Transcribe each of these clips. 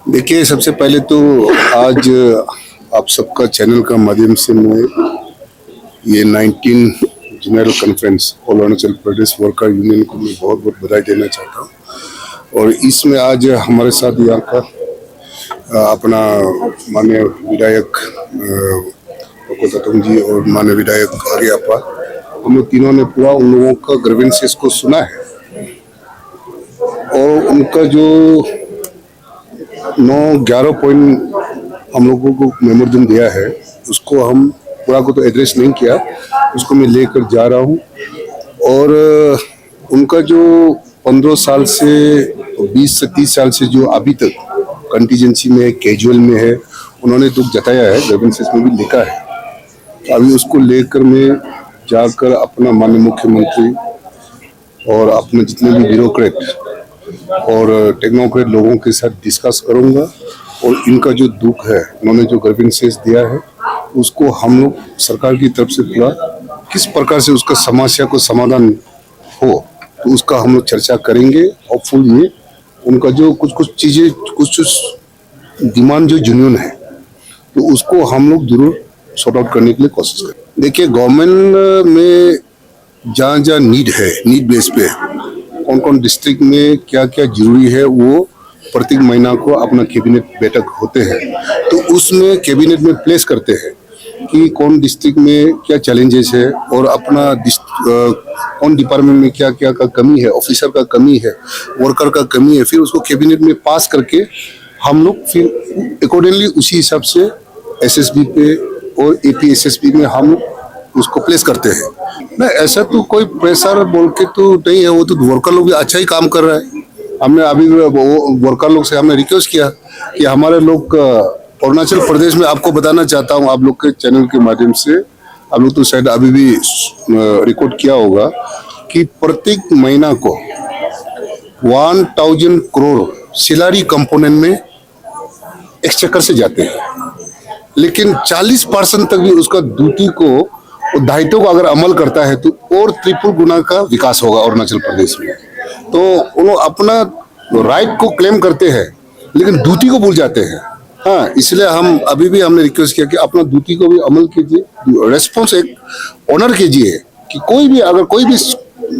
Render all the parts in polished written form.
देखिए, सबसे पहले तो आज आप सबका चैनल का माध्यम से मैं ये 19 general conference all Arunachal Pradesh worker union को मैं बहुत बहुत बधाई देना चाहता हूँ। और इसमें आज हमारे साथ यहाँ का अपना माननीय विधायक कोतातम जी और माननीय विधायक आर्यापा, हम लोग तीनों ने पूरा उन लोगों का ग्रीवेंसेस को सुना है और उनका जो 9-11 पॉइंट हम लोगों को मेमोरेंडम दिया है उसको हम पूरा को तो एड्रेस नहीं किया, उसको मैं लेकर जा रहा हूँ। और उनका जो 15 साल से 20 से 30 साल से जो अभी तक कंटीजेंसी में है, कैजुअल में है, उन्होंने दुख जताया है, ग्रीवेंसेस में भी लिखा है। अभी उसको लेकर मैं जाकर अपना माननीय मुख्यमंत्री और अपने जितने भी ब्यूरोक्रेट और टेक्नोक्रेट लोगों के साथ डिस्कस करूंगा और इनका जो दुख है, उन्होंने जो ग्रीवेंसेस दिया है उसको हम लोग सरकार की तरफ से पूरा किस प्रकार से उसका समस्या को समाधान हो तो उसका हम लोग चर्चा करेंगे। होपफुल में उनका जो कुछ चीजें कुछ डिमांड जो जुनून है तो उसको हम लोग जरूर सॉर्ट आउट करने के लिए कोशिश करें। देखिए, गवर्नमेंट में जहाँ जहाँ नीड है, नीड बेस पे कौन कौन डिस्ट्रिक्ट में क्या क्या जरूरी है वो प्रत्येक महीना को अपना कैबिनेट बैठक होते हैं, तो उसमें कैबिनेट में प्लेस करते हैं कि कौन डिस्ट्रिक्ट में क्या चैलेंजेस है और अपना कौन डिपार्टमेंट में क्या क्या का कमी है, ऑफिसर का कमी है, वर्कर का कमी है, फिर उसको कैबिनेट में पास करके हम लोग फिर अकॉर्डिंगली उसी हिसाब से एसएसबी पे और एपीएसएसबी में हम उसको प्लेस करते हैं ना। ऐसा तो कोई प्रेशर बोल के तो नहीं है, वो तो वर्कर लोग भी अच्छा ही काम कर रहा है। हमने अभी वर्कर लोग से हमने रिक्वेस्ट किया कि हमारे लोग अरुणाचल प्रदेश में, आपको बताना चाहता हूँ आप लोग के चैनल के माध्यम से, आप लोग तो शायद अभी भी रिकॉर्ड किया होगा कि प्रत्येक महीना को 1000 करोड़ सैलरी कंपोनेंट में एक्सचेकर से जाते हैं, लेकिन 40% तक भी उसका ड्यूटी को दायित्व को अगर अमल करता है तो और ट्रिपल गुना का विकास होगा अरुणाचल प्रदेश में। तो उन्होंने अपना राइट को क्लेम करते हैं लेकिन ड्यूटी को भूल जाते हैं। हाँ, इसलिए हम अभी भी हमने रिक्वेस्ट किया कि अपना ड्यूटी को भी अमल कीजिए, रेस्पॉन्स एक ऑनर कीजिए कि कोई भी अगर कोई भी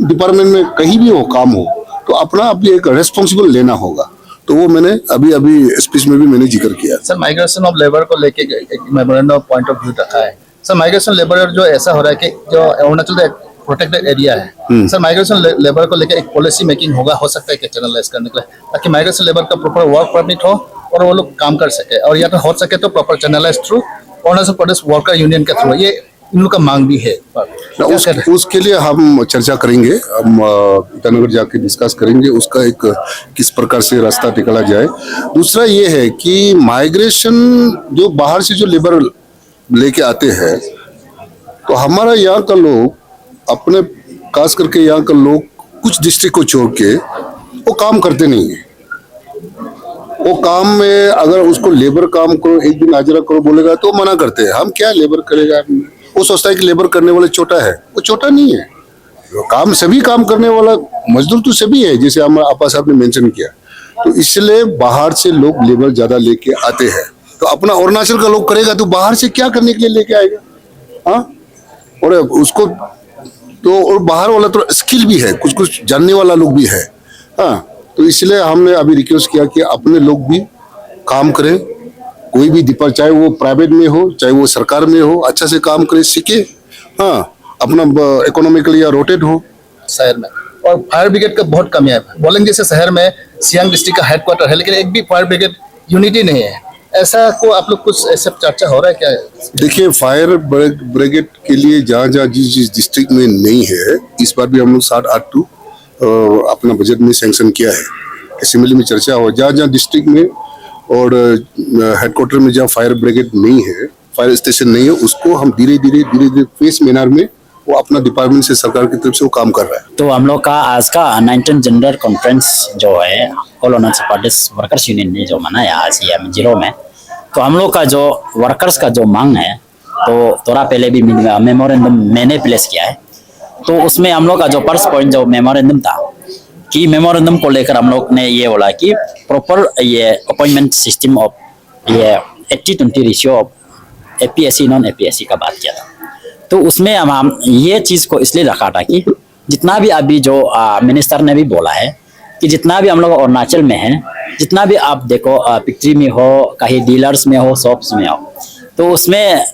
डिपार्टमेंट में कहीं भी हो काम हो तो अपना अभी एक रेस्पॉन्सिबल लेना होगा। तो वो मैंने अभी स्पीच में भी मैंने जिक्र किया। सर, माइग्रेशन ऑफ लेबर को लेके एक memorandum of point of view रखा है। सर, माइग्रेशन लेबर जो ऐसा हो रहा है कि जो अरुणाचल एक प्रोटेक्टेड एरिया है, सर माइग्रेशन लेबर को लेकर एक पॉलिसी मेकिंग हो सकता है कि चैनलाइज करने के लिए, ताकि माइग्रेशन लेबर का प्रॉपर वर्क परमिट हो और वो लोग काम कर सके, और या तो हो सके तो proper channelise through Arunachal Pradesh worker union के थ्रू, ये इन लोग का मांग भी है। उसके लिए हम चर्चा करेंगे, हम ईटानगर जाके डिस्कस करेंगे उसका एक किस प्रकार से रास्ता निकाला जाए। दूसरा ये है कि माइग्रेशन जो बाहर से जो लेबर लेके आते हैं तो हमारा यहाँ का लोग अपने खास करके यहाँ का लोग कुछ डिस्ट्रिक्ट को छोड़ के वो काम करते नहीं है। वो काम में अगर उसको लेबर काम करो, एक दिन हाजिरा करो बोलेगा तो मना करते हैं। हम क्या लेबर करेगा, वो सोचता है कि लेबर करने वाला छोटा है, वो छोटा नहीं है। काम सभी काम करने वाला मजदूर तो सभी है, जैसे हमारा आपा साहब ने मेंशन किया। तो इसलिए बाहर से लोग लेबर ज्यादा लेके आते हैं, तो अपना अरुणाचल का लोग करेगा तो बाहर से क्या करने के लिए लेके आएगा। हाँ, और उसको तो और बाहर वाला तो स्किल भी है, कुछ जानने वाला लोग भी है। हाँ, तो इसलिए हमने अभी रिक्वेस्ट किया कि अपने लोग भी काम करें, कोई भी डिपार्ट, चाहे वो प्राइवेट में हो चाहे वो सरकार में हो, अच्छा से काम करे, सीखे। हाँ, अपना इकोनॉमिकली या रोटेट हो शहर में। और फायर ब्रिगेड का बहुत कमी है। बोलेंगे जैसे शहर में सियांग डिस्ट्रिक्ट का हेडक्वार्टर है लेकिन एक भी फायर ब्रिगेड यूनिटी नहीं है, ऐसा को आप लोग कुछ ऐसा चर्चा हो रहा है क्या? देखिए, फायर ब्रिगेड के लिए जहाँ जहाँ जिस डिस्ट्रिक्ट में नहीं है, इस बार भी हम लोग 60-82 अपना बजट में सैंक्शन किया है। असेंबली में चर्चा हो, जहाँ जहाँ डिस्ट्रिक्ट में और हेडक्वार्टर में जहाँ फायर ब्रिगेड नहीं है, फायर स्टेशन नहीं है, उसको हम धीरे धीरे फेस मैनर में वो अपना डिपार्टमेंट से सरकार की तरफ से वो काम कर रहा है। तो हम लोग का आज का 19 जनरल कॉन्फ्रेंस जो है all Arunachal Pradesh workers union ने जो मनाया आज जिलों में, तो हम लोग का जो वर्कर्स का जो मांग है तो थोड़ा पहले भी मेमोरेंडम मैंने प्लेस किया है। तो उसमें हम लोग का जो फर्स्ट पॉइंट जो मेमोरेंडम था कि मेमोरेंडम को लेकर हम लोग ने ये बोला कि प्रॉपर ये अपॉइंटमेंट सिस्टम ऑफ ये 80-20 ratio of APSC non APSC का बात किया था। तो उसमें हम ये चीज़ को इसलिए रखा था कि जितना भी अभी जो मिनिस्टर ने भी बोला है कि जितना भी हम लोग अरुणाचल में है, जितना भी आप देखो फैक्ट्री में हो, कहीं डीलर्स में हो, शॉप्स में हो, तो उसमें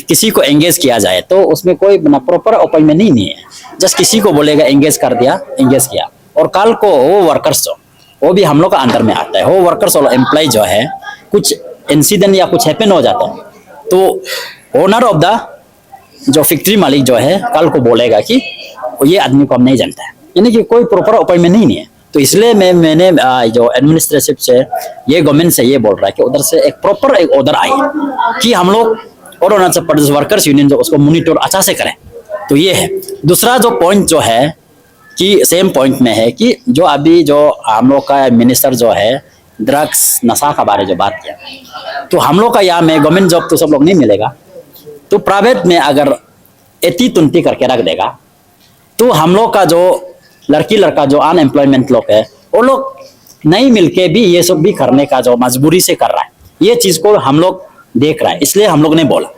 किसी को एंगेज किया जाए तो उसमें कोई प्रॉपर अपॉइंटमेंट नहीं है। जस्ट किसी को बोलेगा एंगेज कर दिया, एंगेज किया, और कल को वो वर्कर्स जो वो भी हम लोग का अंदर में आता है, वो वर्कर्स और एम्प्लॉय जो है कुछ इंसिडेंट या कुछ हैपन हो जाता है तो ओनर ऑफ द जो फैक्ट्री मालिक जो है कल को बोलेगा कि ये आदमी को हम नहीं जानता है, यानी कि कोई प्रॉपर अपॉइंटमेंट नहीं है। तो इसलिए मैंने जो एडमिनिस्ट्रेटिव से ये गवर्नमेंट से ये बोल रहा है कि उधर से एक प्रॉपर एक ऑर्डर आई कि हम लोग और अरुणाचल प्रदेश वर्कर्स यूनियन जो उसको मॉनिटर अच्छा से करें। तो ये है। दूसरा जो पॉइंट जो है कि सेम पॉइंट में है कि जो अभी जो हम लोग का मिनिस्टर जो है ड्रग्स नशा का बारे जो बात किया, तो हम लोग का यहाँ में गवर्नमेंट जॉब तो सब लोग नहीं मिलेगा, तो प्राइवेट में अगर 80-20 करके रख देगा तो हम लोग का जो लड़की लड़का जो अनएम्प्लॉयमेंट लोग है वो लोग नहीं मिलके भी ये सब भी करने का जो मजबूरी से कर रहा है, ये चीज को हम लोग देख रहा है। इसलिए हम लोग ने बोला,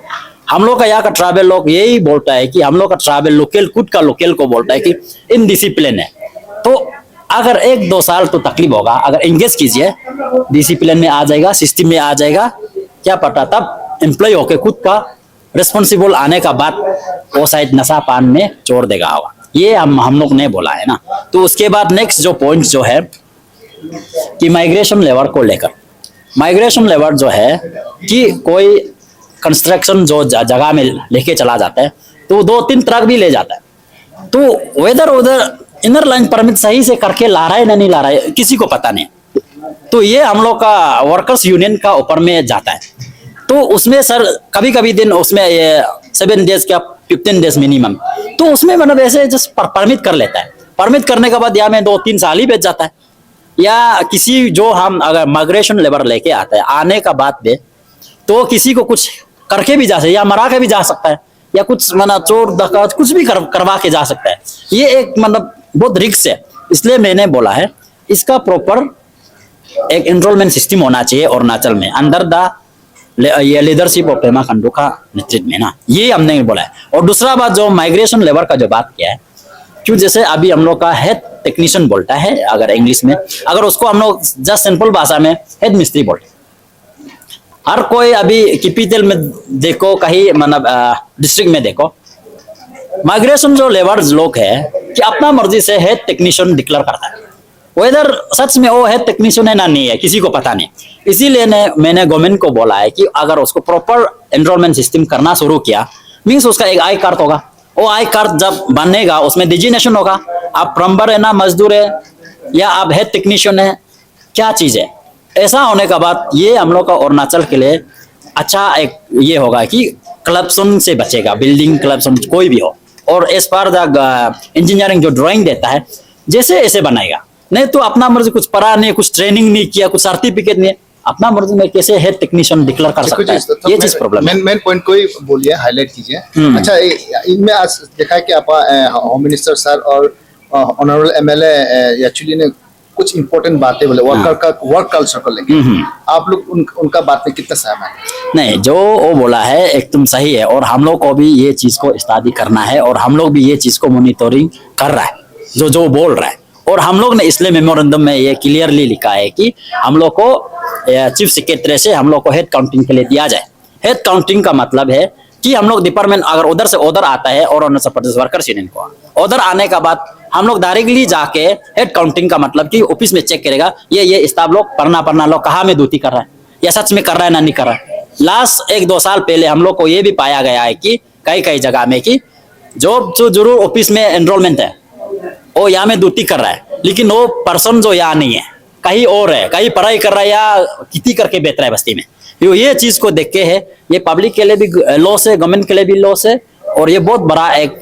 हम लोग का यहाँ का ट्रैवल लोग यही बोलता है कि हम लोग का ट्रैवल लोकल खुद का लोकल को बोलता है कि इनडिसिप्लिन है। तो अगर 1-2 साल तो तकलीफ होगा, अगर एंगेज कीजिए डिसिप्लिन में आ जाएगा, सिस्टम में आ जाएगा, क्या पता तब एम्प्लॉय होके खुद का रिस्पॉन्सिबल आने का बाद वो शायद नशा पान में छोड़ देगा होगा। ये हम लोग ने बोला है ना। तो उसके बाद नेक्स्ट जो पॉइंट जो है कि माइग्रेशन लेबर को लेकर, माइग्रेशन लेबर जो है कि कोई कंस्ट्रक्शन जो जगह में लेके चला जाता है तो 2-3 ट्रक भी ले जाता है, तो वेदर उधर इनर लाइन परमिट सही से करके ला रहा है ना नहीं ला रहा है किसी को पता नहीं। तो ये हम लोग का वर्कर्स यूनियन का ऊपर में जाता है। तो उसमें सर कभी कभी दिन उसमें ये 7 डेज का 15 डेज मिनिमम, तो उसमें मतलब ऐसे जस्ट परमिट कर लेता है। परमिट करने के बाद यहाँ में 2-3 साल ही बेच जाता है। या किसी जो हम अगर माइग्रेशन लेबर लेके आता है आने का बाद में तो किसी को कुछ करके भी जा सकता है या मरा के भी जा सकता है या कुछ मना चोर डकैत कुछ भी करवा के जा सकता है। ये एक मतलब बहुत रिस्क है। इसलिए मैंने बोला है इसका प्रॉपर एक एनरोलमेंट सिस्टम होना चाहिए अरुणाचल में अंडर द ये लीडरशिप ऑफ पेमा खंडू का नेतृत्व में ना, ये हमने बोला है। और दूसरा बात जो माइग्रेशन लेबर का जो बात किया है, क्यों जैसे अभी हम लोग का हेड टेक्नीशियन बोलता है अगर इंग्लिश में, अगर उसको हम लोग जस्ट सिंपल भाषा में हेड मिस्त्री बोलते हैं। हर कोई अभी कैपिटल में देखो कहीं मतलब डिस्ट्रिक्ट में देखो माइग्रेशन जो लेबर लोग है कि अपना मर्जी से हेड टेक्नीशियन डिक्लेयर करता है, वेदर सच में वो हेड टेक्नीशियन है ना नहीं है किसी को पता नहीं। इसीलिए मैंने गवर्नमेंट को बोला है कि अगर उसको प्रॉपर एनरोलमेंट सिस्टम करना शुरू किया मीन्स उसका एक आई कार्ड होगा, वो आई कार्ड जब बनेगा उसमें डिजिग्नेशन होगा, आप प्लम्बर है ना, मजदूर है या आप हेड टेक्नीशियन है, क्या चीज है। ऐसा होने का बाद ये हम लोग का अरुणाचल के लिए अच्छा एक ये होगा कि करप्शन से बचेगा, बिल्डिंग करप्शन कोई भी हो, और एज पर द इंजीनियरिंग जो ड्राइंग देता है जैसे ऐसे बनाएगा। नहीं तो अपना मर्जी कुछ पढ़ा नहीं, कुछ ट्रेनिंग नहीं किया, कुछ सर्टिफिकेट नहीं, अपना मर्जी में कैसे हेड टेक्नीशियन डिक्लेयर कर सकता है, ये चीज प्रॉब्लम है। मेन पॉइंट कोई बोलिए, हाईलाइट कीजिए। अच्छा, इनमें आज देखा है कि आप होम मिनिस्टर सर और ऑनरेबल एमएलए एक्चुअली ने कुछ इंपॉर्टेंट बातें बोले वर्क कल्चर को लेके, आप लोग उनका बात में कितना सहमत है? नहीं, जो वो बोला है एकदम सही है और हम लोग को भी ये चीज को स्टडी करना है और हम लोग भी ये चीज को मॉनिटरिंग कर रहा है जो बोल रहा है। और हम लोग ने इसलिए मेमोरेंडम में ये क्लियरली लिखा है कि हम लोग को चीफ सेक्रेटरी से हम लोग को हेड काउंटिंग के लिए दिया जाए। हेड काउंटिंग का मतलब है कि हम लोग डिपार्टमेंट अगर उधर से ऑर्डर आता है और अरुणाचल प्रदेश वर्कर्स यूनियन को ऑर्डर आने का बाद हम लोग डायरेक्टली जाके हेड काउंटिंग का मतलब कि ऑफिस में चेक करेगा ये स्टाफ लोग पढ़ना लोग कहाँ में ड्यूटी कर रहा है या सच में कर रहा है ना नहीं कर रहा है। लास्ट 1-2 साल पहले हम लोग को ये भी पाया गया है कि कई जगह में कि जो जरूर ऑफिस में एनरोलमेंट है वो यहाँ में ड्यूटी कर रहा है लेकिन वो पर्सन जो यहाँ नहीं है, कहीं और है, कहीं पढ़ाई कर रहा है या खेती करके बेच रहा है बस्ती में। ये चीज को देख के है, ये पब्लिक के लिए भी लॉस है, गवर्नमेंट के लिए भी लॉस है और ये बहुत बड़ा एक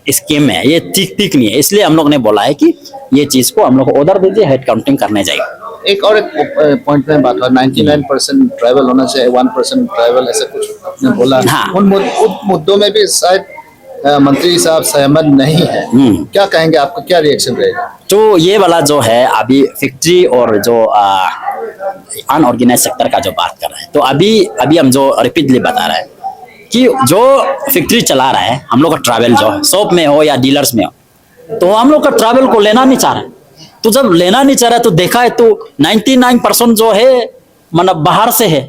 स्कीम है, ये ठीक नहीं है। इसलिए हम लोग ने बोला है कि ये चीज को हम लोग ऑर्डर दीजिए, हेड काउंटिंग करने जाएगा। एक और एक पॉइंट में बात हुआ 99% ट्रैवल होना चाहिए, 1% ट्रैवल ऐसा कुछ आपने बोला। हाँ। उन मुद्दों में भी शायद मंत्री साहब सहमत नहीं है, क्या कहेंगे, आपका क्या रिएक्शन रहेगा? तो ये वाला जो है अभी फैक्ट्री और जो अनऑर्गेनाइज सेक्टर का जो बात कर रहे हैं, तो अभी अभी हम जो रिपीटली बता रहे हैं कि जो फैक्ट्री चला रहा है, हम लोग का ट्रैवल जो शॉप में हो या डीलर्स में हो, तो हम लोग का ट्रैवल को लेना नहीं चाह रहा है। तो जब लेना नहीं चाह रहा है तो देखा है तो 99% जो है मतलब बाहर से है,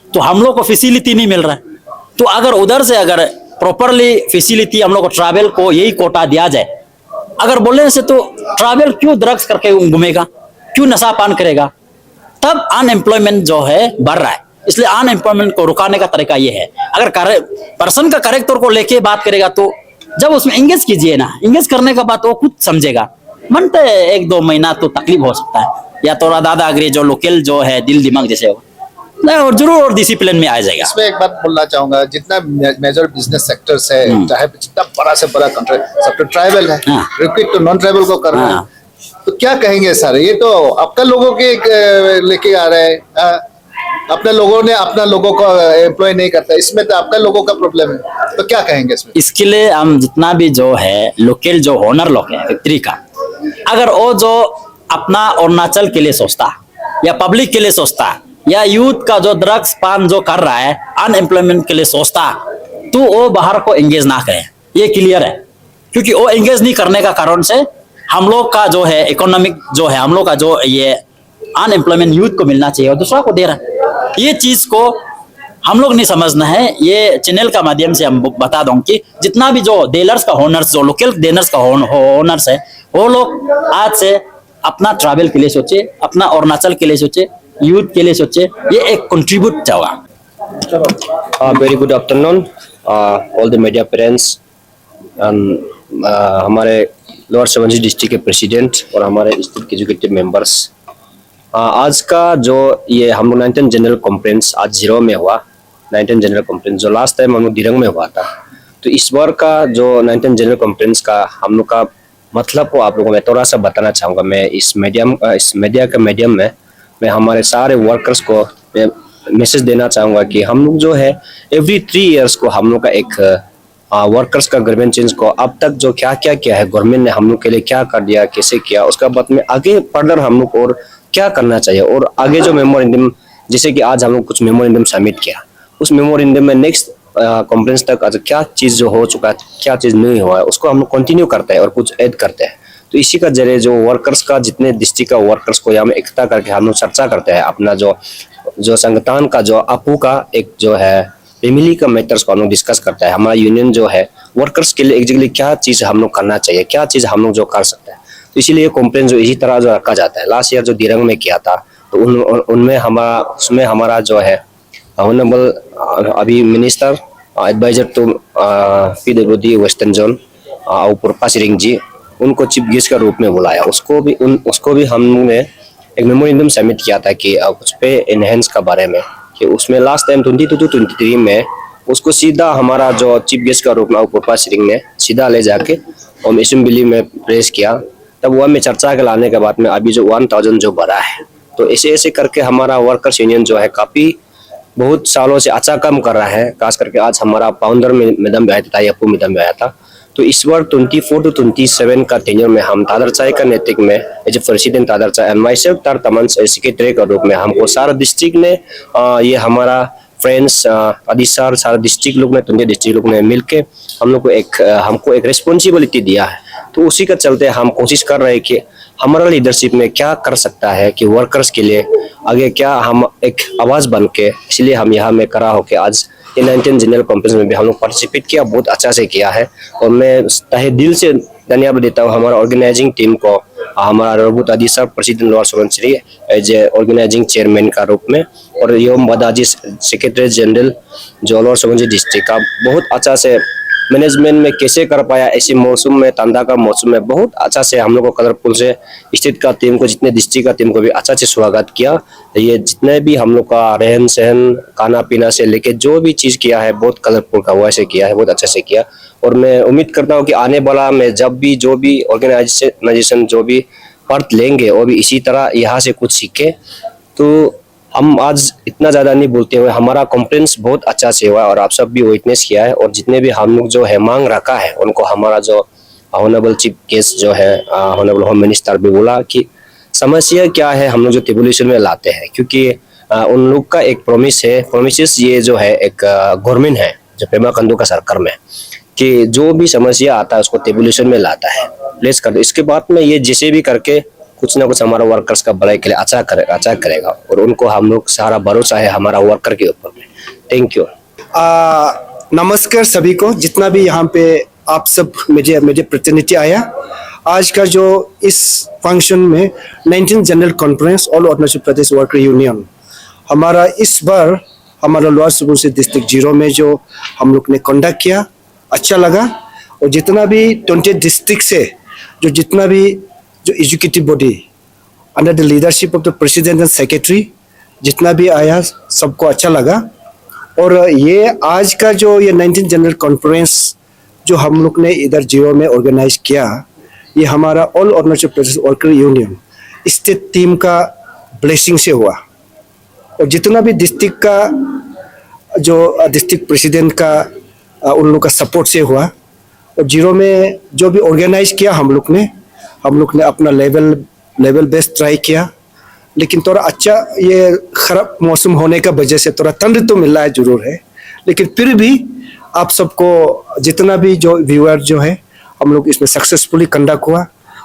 तो हम लोग को फैसिलिटी नहीं मिल रहा है। तो अगर उधर से अगर प्रॉपरली फैसिलिटी हम लोग को ट्रैवल को यही कोटा दिया जाए, अगर बोलने से तो ट्रैवल क्यों ड्रग्स करके घूमेगा, क्यों नशा पान करेगा, तब अनएम्प्लॉयमेंट जो है बढ़ रहा है। इसलिए अनएम्प्लॉयमेंट को रुकाने का तरीका ये है, अगर पर्सन का करेक्टर को लेके बात करेगा तो जब उसमें एंगेज कीजिए ना, एंगेज करने के बाद वो खुद समझेगा। मनते 1-2 महीना तो तकलीफ हो सकता है, या थोड़ा दादागिरी जो लोकल जो है दिल दिमाग जैसे हो नहीं, और जरूर और डिसिप्लिन में आ जाएगा। इसमें एक बात बोलना चाहूंगा, जितना मेजर बिजनेस सेक्टर्स है, चाहे जितना बड़ा से बड़ा सेक्टर ट्राइबल है, रिपीट तो नॉन ट्राइबल को कर रहे हैं, तो क्या कहेंगे सर? ये तो आपका लोगों के लेके आ रहे हैं, अपने लोगों ने अपना लोगों को एम्प्लॉय नहीं करता, इसमें तो आपका लोगों का प्रॉब्लम है, तो क्या कहेंगे इसमें? इसके लिए हम जितना भी जो है लोकल जो ओनर लोग है फैक्ट्री का, अगर वो जो अपना अरुणाचल के लिए सोचता या पब्लिक के लिए सोचता या यूथ का जो ड्रग्स पान जो कर रहा है अनएम्प्लॉयमेंट के लिए सोचता, तो वो बाहर को एंगेज ना करे, ये क्लियर है। क्योंकि वो एंगेज नहीं करने का कारण से हम लोग का जो है इकोनॉमिक जो है, हम लोग का जो ये अनएम्प्लॉयमेंट यूथ को मिलना चाहिए और दूसरा को दे रहा है, ये चीज को हम लोग नहीं समझना है। ये चैनल का माध्यम से हम बता दूं कि जितना भी जो डीलर्स का ओनर्स, जो लोकल डीलर्स का ओनर्स है, वो लोग आज से अपना ट्रैवल के लिए सोचे, अपना अरुणाचल के लिए सोचे, यूथ के लिए सोचे, ये एक कंट्रीब्यूट होगा। Very good afternoon all the media parents, हमारे लोअर सुबनसिरी डिस्ट्रिक्ट के प्रेसिडेंट और हमारे डिस्ट्रिक्ट एग्जीक्यूटिव मेंबर्स। आज का जो ये हम लोग 19 जनरल कॉन्फ्रेंस आज जीरो में हुआ, 19 जनरल कॉन्फ्रेंस जो लास्ट टाइम हम लोग दिरंग में हुआ था, तो इस बार का जो 19 जनरल कॉन्फ्रेंस का हम लोग का मतलब को आप लोगों में थोड़ा सा बताना चाहूँगा। मैं इस मीडिया के मीडियम में मैं हमारे सारे वर्कर्स को मैसेज देना चाहूँगा कि हम लोग जो है एवरी 3 इयर्स को हम लोग का एक वर्कर्स का गवर्नमेंट चेंज को अब तक जो क्या क्या किया है, गवर्नमेंट ने हम लोग के लिए क्या कर दिया, कैसे किया, उसका बाद में आगे फर्दर हम लोग और क्या करना चाहिए, और आगे जो मेमोरेंडम, जैसे कि आज हम लोग कुछ मेमोरेंडम सबमिट किया, उस मेमोरेंडम में नेक्स्ट कॉन्फ्रेंस तक आज क्या चीज़ जो हो चुका है, क्या चीज़ नहीं हुआ है, उसको हम लोग कंटिन्यू करते हैं और कुछ ऐड करते हैं। तो इसी का जरिए जो वर्कर्स का जितने डिस्ट्रिक्ट का वर्कर्स को यहाँ में इकट्ठा करके हम लोग चर्चा करते हैं, अपना जो संगठन का जो आपू का एक जो है फैमिली का मैटर्स को हम लोग डिस्कस करता है। हमारा यूनियन जो है वर्कर्स के लिए एग्जैक्टली क्या चीज़ हम लोग करना चाहिए, क्या चीज़ हम लोग जो कर सकते हैं। तो इसीलिए कॉन्फ्रेंस जो इसी तरह जो रखा जाता है। लास्ट ईयर जो दिरंग में किया था, तो उसमें हमारा जो है ऑनरेबल अभी minister adviser to PWD western zone Purpa Siring ji, उनको चीफ गेस्ट का रूप में बुलाया। उसको भी हमने एक मेमोरेंडम सबमिट किया था कि उस पे एनहेंस का बारे में, कि उसमें लास्ट टाइम 22-23 में उसको सीधा हमारा जो चीफ गेस्ट का रूप में पुरपा सिरिंग ने सीधा ले जाके और असेंबली में प्रेस किया। तब वह में चर्चा के लाने के बाद में अभी जो 1000 जो बढ़ा है, तो ऐसे ऐसे करके हमारा वर्कर्स यूनियन जो है काफ़ी बहुत सालों से अच्छा काम कर रहा है। खास करके आज हमारा फाउंडर मैडम भी आया था, यप्पू मैडम भी आया था। तो इस बार 24 to 27 का टेन्योर में हम तादरचाई का नेतृत्व में as a president Tadarchai and myself Tar Taman secretary के रूप में हमको सारा डिस्ट्रिक्ट ने ये हमारा फ्रेंड्स अदिसर सारा डिस्ट्रिक्ट लोग ने 20 डिस्ट्रिक्ट लोग ने मिलके हम लोग को हमको एक रिस्पॉन्सिबिलिटी दिया है। तो उसी का चलते हम कोशिश कर रहे हैं कि हमारा लीडरशिप में क्या कर सकता है कि वर्कर्स के लिए आगे क्या हम एक आवाज़ बन के, इसलिए हम यहाँ में खड़ा होकर आज 19 जनरल कॉन्फ्रेंस में भी हम लोग पार्टिसिपेट किया, बहुत अच्छा से किया है। और मैं तहे दिल से धन्यवाद देता हूँ हमारा ऑर्गेनाइजिंग टीम को, हमारा रघुत आदि sir president lower Subansiri as a organizing chairman का रूप में, और योम बदाजी सेक्रेटरी जनरल जो लोअर सुबनसिरी डिस्ट्रिक्ट का बहुत अच्छा से मैनेजमेंट में कैसे कर पाया। ऐसे मौसम में, ठंडा का मौसम में बहुत अच्छा से हम लोग को कलरफुल से स्टेट का टीम को, जितने डिस्ट्रिक्ट का टीम को भी अच्छा से स्वागत किया। ये जितने भी हम लोग का रहन सहन, खाना पीना से लेके जो भी चीज़ किया है बहुत कलरफुल का वैसे किया है, बहुत अच्छे से किया। और मैं उम्मीद करता हूँ कि आने वाला में जब भी जो भी ऑर्गेनाइजेशन जो भी पार्ट लेंगे वो भी इसी तरह यहाँ से कुछ सीखे। तो हम आज इतना ज़्यादा नहीं बोलते हुए हमारा कॉन्फ्रेंस बहुत अच्छा से हुआ और आप सब भी विटनेस किया है। और जितने भी हम लोग जो है मांग रखा है उनको हमारा जो ऑनरेबल चीफ गेस्ट जो है ऑनरेबल होम मिनिस्टर भी बोला कि समस्या क्या है हम लोग जो टेबुलेशन में लाते हैं, क्योंकि उन लोग का एक प्रॉमिस है, प्रॉमिसेस ये जो है एक गवर्नमेंट है जो पेमा खांडू का सरकार में, कि जो भी समस्या आता है उसको टेबुलेशन में लाता है, प्लेस कर दो। इसके बाद में ये जिसे भी करके कुछ ना कुछ हमारा वर्कर्स का भलाई के लिए अच्छा करेगा और उनको हम लोग सारा भरोसा है हमारा वर्कर के ऊपर में। Thank you. नमस्कार सभी को, जितना भी यहाँ पे आप सब मुझे प्रतिनिधि आया। आज का जो इस फंक्शन में 19 general conference all Arunachal Pradesh worker union, हमारा इस बार हमारा लोअर सुबनसिरी डिस्ट्रिक्ट 0 में जो हम लोग ने कंडक्ट किया, अच्छा लगा। और जितना भी 20 डिस्ट्रिक्ट से जो जितना भी जो educative body under the leadership of the president and secretary जितना भी आया सबको अच्छा लगा। और ये आज का जो ये 19 जनरल कॉन्फ्रेंस जो हम लोग ने इधर 0 में ऑर्गेनाइज किया, ये हमारा all Arunachal Pradesh worker union state team का ब्लेसिंग से हुआ। और जितना भी डिस्ट्रिक्ट का जो डिस्ट्रिक्ट प्रेसिडेंट का उन लोग का सपोर्ट से हुआ। और 0 में जो भी ऑर्गेनाइज किया हम लोग ने अपना लेवल बेस्ट ट्राई किया। लेकिन थोड़ा अच्छा ये खराब मौसम होने का वजह से थोड़ा ठंड तो मिल रहा है जरूर है, लेकिन फिर भी आप सबको जितना भी जो व्यूअर जो है हम लोग इसमें सक्सेसफुली कंडक्ट हुआ।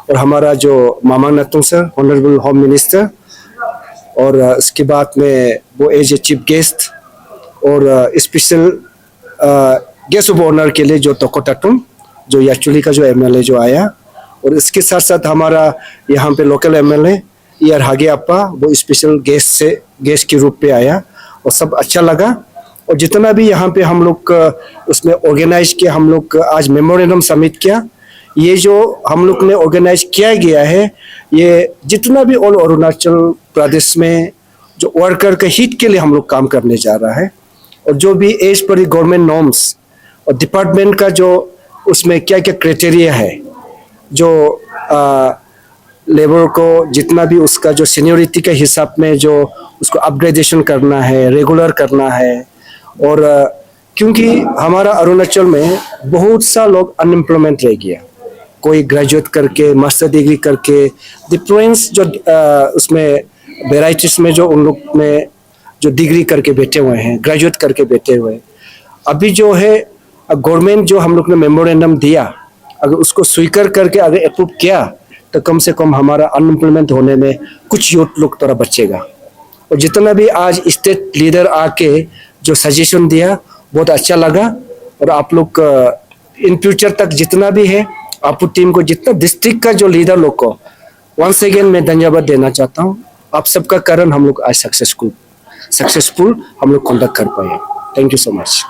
और हमारा जो Mamang Natung sir honourable home minister और इसके बाद में वो एज ए चीफ गेस्ट और स्पेशल गेस्ट ऑफ ऑनर के लिए जो तोको टाटुम जो याचुली का जो MLA जो आया। और इसके साथ साथ हमारा यहाँ पे लोकल MLA यार हागे अप्पा वो स्पेशल गेस्ट के रूप पे आया और सब अच्छा लगा। और जितना भी यहाँ पे हम लोग उसमें ऑर्गेनाइज किया, हम लोग आज मेमोरेंडम सबमिट किया। ये जो हम लोग ने ऑर्गेनाइज किया गया है, ये जितना भी ऑल अरुणाचल प्रदेश में जो वर्कर के हित के लिए हम लोग काम करने जा रहा है। और जो भी एज पर गवर्नमेंट नॉर्म्स और डिपार्टमेंट का जो उसमें क्या क्या क्राइटेरिया है, जो लेबर को जितना भी उसका जो सीनियरिटी के हिसाब में जो उसको अपग्रेडेशन करना है, रेगुलर करना है। और क्योंकि हमारा अरुणाचल में बहुत सा लोग अनएम्प्लॉयमेंट रह गया, कोई ग्रेजुएट करके मास्टर डिग्री करके डिफरेंस जो उसमें वेराइटीज में जो उन लोग में जो डिग्री करके बैठे हुए हैं, ग्रेजुएट करके बैठे हुए हैं। अभी जो है गवर्नमेंट जो हम लोग ने मेमोरेंडम दिया, अगर उसको स्वीकार करके अगर अप्रूव किया तो कम से कम हमारा अनएम्प्लॉयमेंट होने में कुछ यूथ लोग थोड़ा बचेगा। और जितना भी आज स्टेट लीडर आके जो सजेशन दिया बहुत अच्छा लगा। और आप लोग इन फ्यूचर तक जितना भी है आपको टीम को जितना डिस्ट्रिक्ट का जो लीडर लोग को वंस अगेन मैं धन्यवाद देना चाहता हूँ। आप सबका कारण हम लोग आज सक्सेसफुल हम लोग कंडक्ट कर पाए। Thank you so much.